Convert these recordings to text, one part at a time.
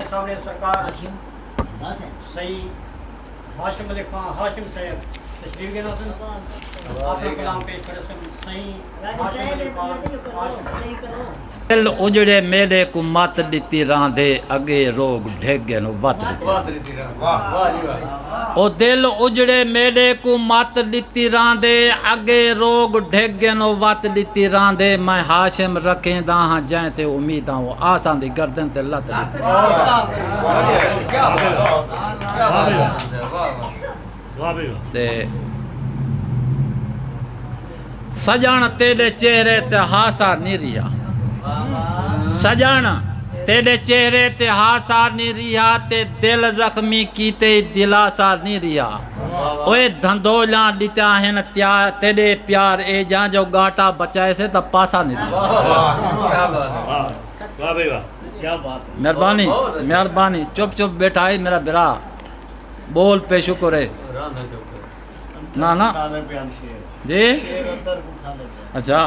सामने सरकार सही हाशिम अली खान हाशिम साहब तशरीफ के नासन आपने कलाम पेश करे सही हाशिम अली खान दिल उजड़े मेले को मत दिती रांधे अगे रोग ढेगे नो वत ओ दिल उजड़े मेले को मत दिती रांधे अगे रोग ढेगे नो वत दिती रांधे मैं हाशिम रखेंदा हां जै ते उम्मीद हां आसां दी गर्दन ते लत ते सजण तेरे चेहरे ते हासा नहीं रिहा सजण तेरे चेहरे ते हासा नहीं रिहा ते दिल जख्मी कीते दिलासा नहीं रिहा ओए धंधोला दिता हैं त्या तेरे प्यार ए जा जो गाटा बचाए से तब पासा नहीं रिहा। मेहरबानी मेहरबानी चुप चुप बैठा है मेरा बिरा बोल पे शुक्र है ना ना जी अच्छा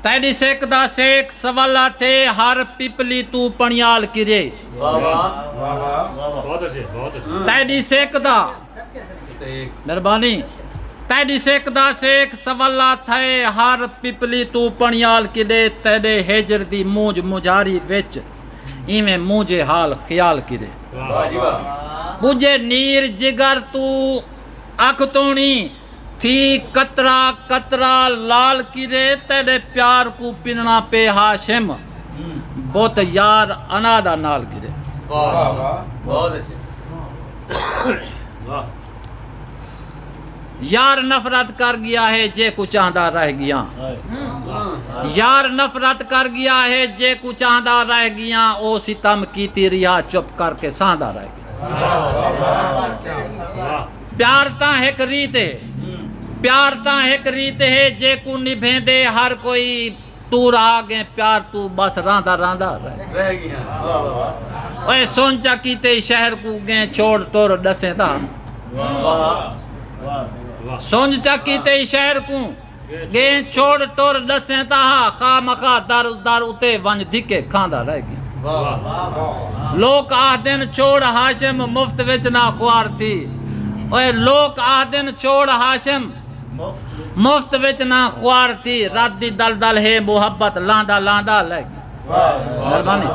तैडी सेक दा सेक सवाला थे हर पिपली तू पणियाल किरे तैडी सेक दा मेहरबानी तैडी सेक दा सेक सवाला थे हर पिपली तू पणियाल किरे तेरे हेजर दी मूंज मुजारी विच इवें मुझे हाल ख्याल किरे बुझे नीर जिगर तू अख तोणी थी कतरा कतरा लाल किरे तेरे प्यार को पिनना पे हाशिम बहुत यार अनादा नाल किरे यार नफरत कर गया है जे को चाहता रह गया यार नफरत कर गया है जे को चाहता रह गया ओ सितम की रिया चुप करके सांदा रह गया प्यार ता एक रीत है प्यार ता एक रीत है जे को निभेंदे हर कोई तू रहा गे प्यार तू बस रांदा रांदा रह गया ओए सोचा कीते शहर को गे छोड़ तोर दसे ता सोचा कीते शहर को गे छोड़ तोर दसे ता खा मखा दर दर उते वंज धिके खांदा रह गया लोग आदन छोड़ हाशिम मुफ्त विच ना ख्वार थी ओए लोग आदन छोड़ हाशिम मुफ्त विच ना ख्वार थी रात दी दल दल है मुहब्बत लांदा लांदा लग मेहरबानी।